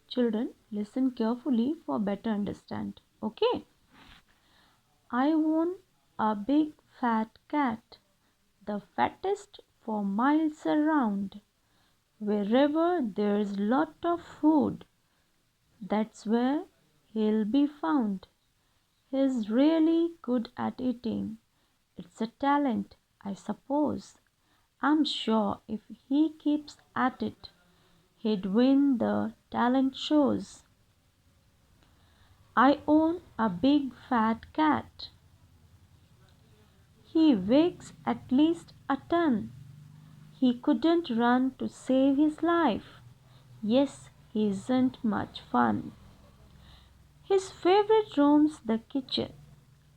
Children, listen carefully for better understand. Okay? I own a big fat cat, the fattest for miles around. Wherever there's lot of food, that's where he'll be found. He's really good at eating. It's a talent, I suppose. I'm sure if he keeps at it, he'd win the talent shows. I own a big fat cat. He weighs at least a ton. He couldn't run to save his life. Yes, he isn't much fun. His favorite room's the kitchen.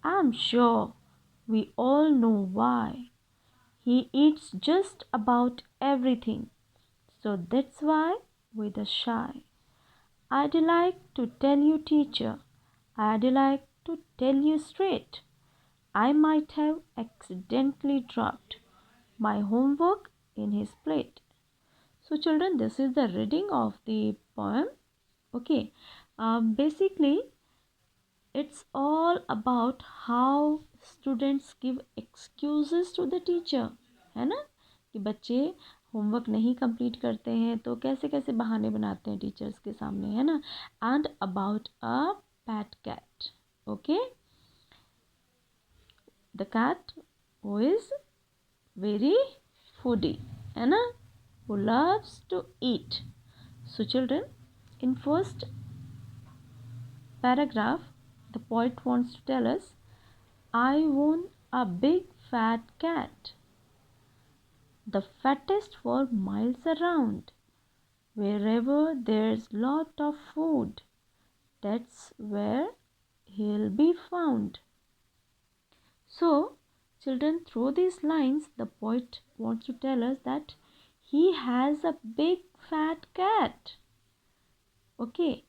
I'm sure we all know why. He eats just about everything. So that's why with a shy. I'd like to tell you, teacher. I'd like to tell you straight. I might have accidentally dropped my homework in his plate. So, children, this is the reading of the poem. Okay, basically, it's all about how students give excuses to the teacher, है ना, कि बच्चे homework नहीं complete करते हैं तो कैसे कैसे बहाने बनाते हैं टीचर्स के सामने, है ना. And about a pet cat. Okay, the cat who is very foodie, है ना, who loves to eat. So children, in first paragraph, the poet wants to tell us, I own a big fat cat, the fattest for miles around. Wherever there's lot of food, that's where he'll be found. So, children, through these lines, the poet wants to tell us that he has a big fat cat. Okay,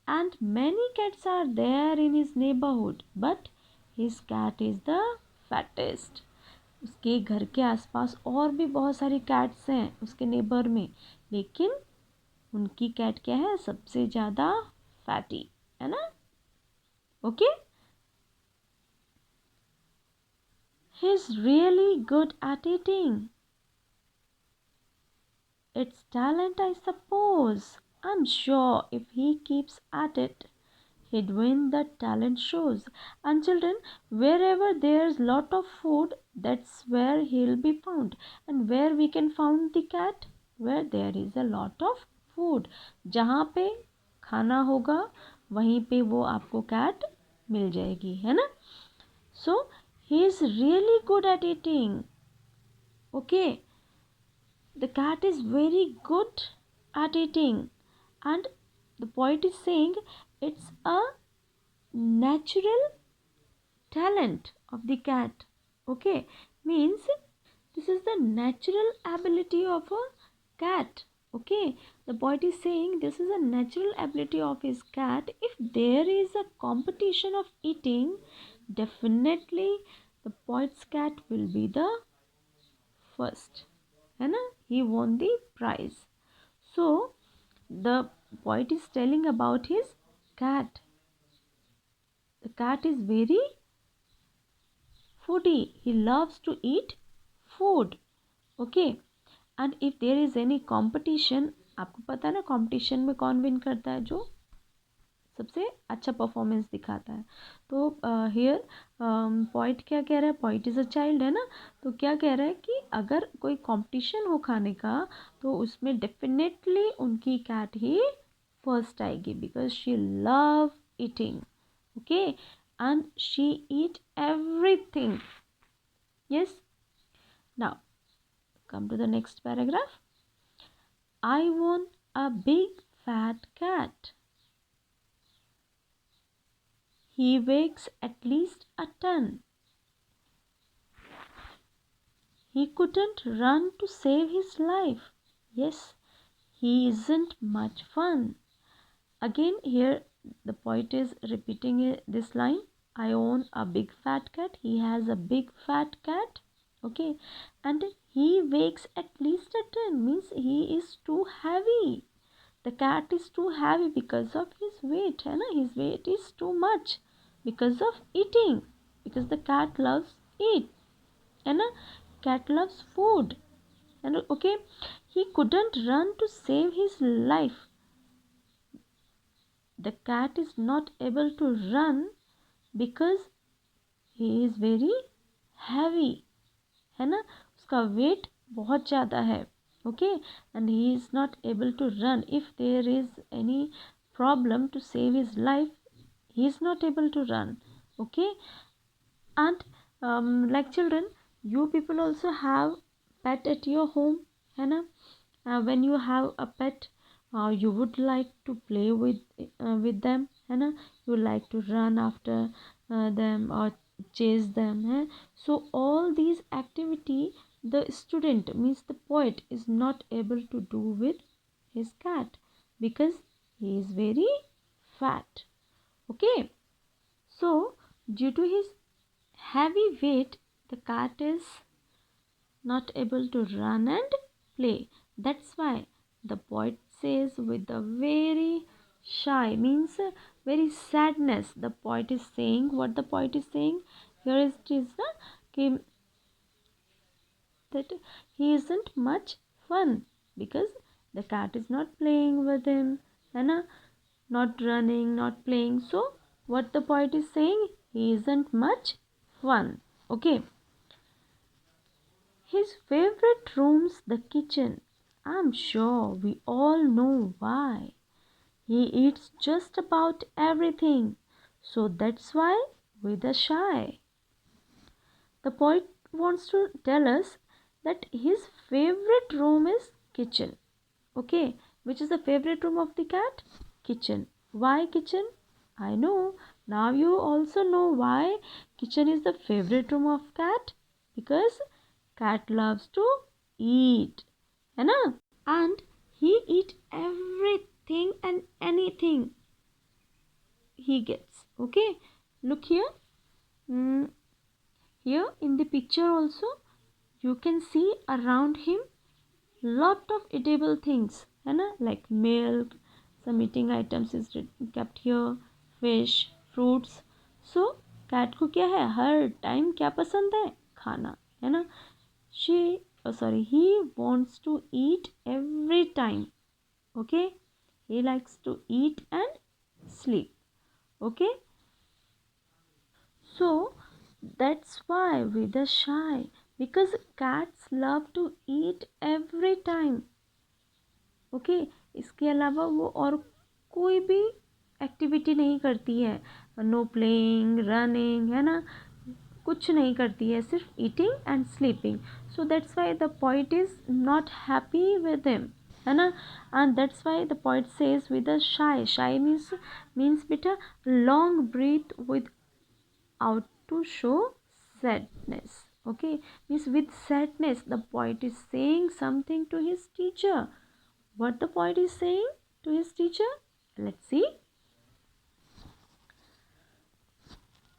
and many cats are there in his neighborhood, but his cat is the fattest. उसके घर के आसपास और भी बहुत सारी cats हैं उसके नेबर में, लेकिन उनकी कैट क्या है, सबसे ज़्यादा फैटी, है ना. Okay, he is really good at eating. It's talent, I suppose. I'm sure if he keeps at it, he'd win the talent shows. And children, wherever there's lot of food, that's where he'll be found. And where we can find the cat? Where there is a lot of food. जहाँ पे खाना होगा वहीं पे वो आपको cat मिल जाएगी, है ना. So he is really good at eating. Okay, the cat is very good at eating, and the poet is saying it's a natural talent of the cat. Okay, means this is the natural ability of a cat. Okay, the poet is saying this is a natural ability of his cat. If there is a competition of eating, definitely the poet's cat will be the first, है ना, he won the prize. So the poet is telling about his cat. The cat is very foodie. He loves to eat food. Okay, and if there is any competition, आपको पता है ना competition में कौन win करता है, जो सबसे अच्छा परफॉर्मेंस दिखाता है. तो हियर पॉइंट क्या कह रहा है, पॉइंट इज़ अ चाइल्ड, है ना, तो क्या कह रहा है कि अगर कोई कंपटीशन हो खाने का तो उसमें डेफिनेटली उनकी कैट ही फर्स्ट आएगी, because she love eating. Okay, and she eat everything. Yes, now come to the next paragraph. I won a big fat cat. He weighs at least a ton. He couldn't run to save his life. Yes, he isn't much fun. Again, here the poet is repeating this line. I own a big fat cat. He has a big fat cat. Okay, and he weighs at least a ton, means he is too heavy. The cat is too heavy because of his weight, है ना? His weight is too much because of eating, because the cat loves eat, है ना? Cat loves food, and okay, he couldn't run to save his life. The cat is not able to run because he is very heavy, है ना? उसका weight बहुत ज़्यादा है, okay, and he is not able to run. If there is any problem to save his life, he is not able to run, okay. And like children, you people also have pet at your home, है ना? When you have a pet, you would like to play with them, है ना? You like to run after them or chase them, है? So all these activity the student, means the poet, is not able to do with his cat because he is very fat, okay. So due to his heavy weight, the cat is not able to run and play. That's why the poet says with a very shy, means very sadness. The poet is saying, what the poet is saying here is it is that he isn't much fun because the cat is not playing with him, and not running, not playing. So what the poet is saying, he isn't much fun, okay. His favorite room's the kitchen. I'm sure we all know why. He eats just about everything. So that's why with a shy. The poet wants to tell us that his favorite room is kitchen. Okay, which is the favorite room of the cat? Kitchen. Why kitchen? I know. Now you also know why kitchen is the favorite room of cat. Because cat loves to eat. है ना? And he eat everything and anything he gets. Okay. Look here. Mm, here in the picture also you can see around him lot of edible things, है ना? Like milk, some eating items is kept here, fish, fruits. So cat को क्या है, हर time क्या पसंद है, खाना, है ना? He wants to eat every time, okay. He likes to eat and sleep, okay. So that's why with the shy, because cats love to eat every time, okay इसके अलावा वो और कोई भी एक्टिविटी नहीं करती है, नो प्लेइंग रनिंग, है ना? कुछ नहीं करती है, सिर्फ eating and sleeping. So that's why the poet is not happy with him, है ना? And that's why the poet says with a sigh. Sigh means बेटा long breath without to show sadness, okay. Means with sadness the poet is saying something to his teacher. What the poet is saying to his teacher? Let's see.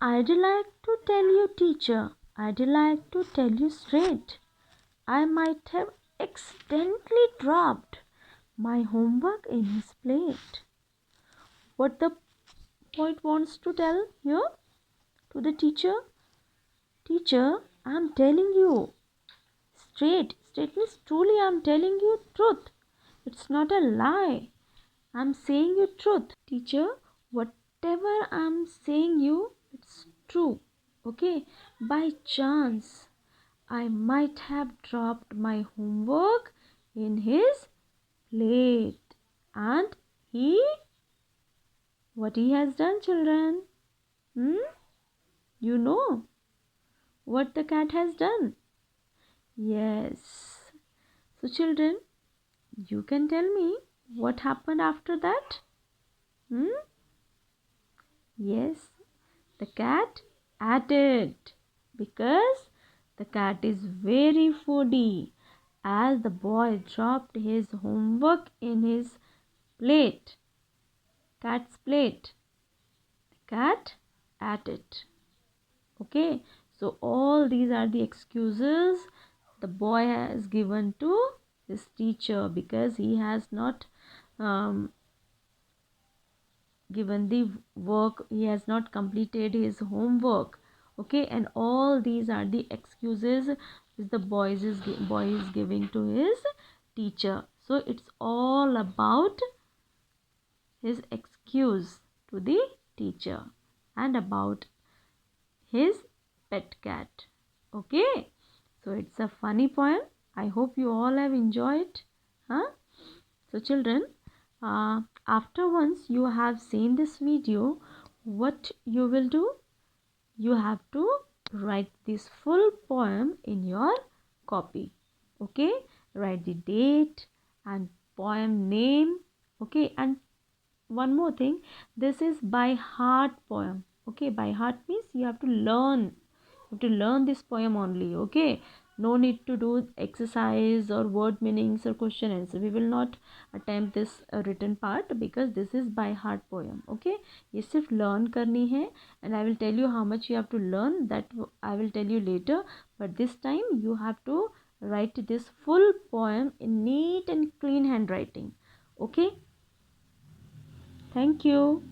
I'd like to tell you, teacher, I'd like to tell you straight. I might have accidentally dropped my homework in his plate. What the poet wants to tell here to the teacher? Teacher, I'm telling you straight. Straight means truly I'm telling you truth. It's not a lie. I'm saying you truth. Teacher, whatever I'm saying you, it's true. Okay? By chance, I might have dropped my homework in his plate. And what he has done, children? Hmm? You know what the cat has done? Yes. So, children, you can tell me what happened after that? Hmm? Yes, the cat ate because the cat is very foodie. As the boy dropped his homework in his plate, cat's plate, the cat ate it. Okay, so all these are the excuses the boy has given to his teacher because he has not um, given the work, he has not completed his homework. Okay, and all these are the excuses is the boy is giving to his teacher. So it's all about his excuse to the teacher and about his pet cat. Okay, so it's a funny poem. I hope you all have enjoyed. Huh? So children, after once you have seen this video, what you will do? You have to write this full poem in your copy. Okay, write the date and poem name. Okay, and one more thing, this is by heart poem. Okay, by heart means you have to learn this poem only. Okay, no need to do exercise or word meanings or question answer. We will not attempt this written part because this is by heart poem. Okay, ये सिर्फ learn करनी है, and I will tell you how much you have to learn, that I will tell you later. But this time you have to write this full poem in neat and clean handwriting. Okay, thank you.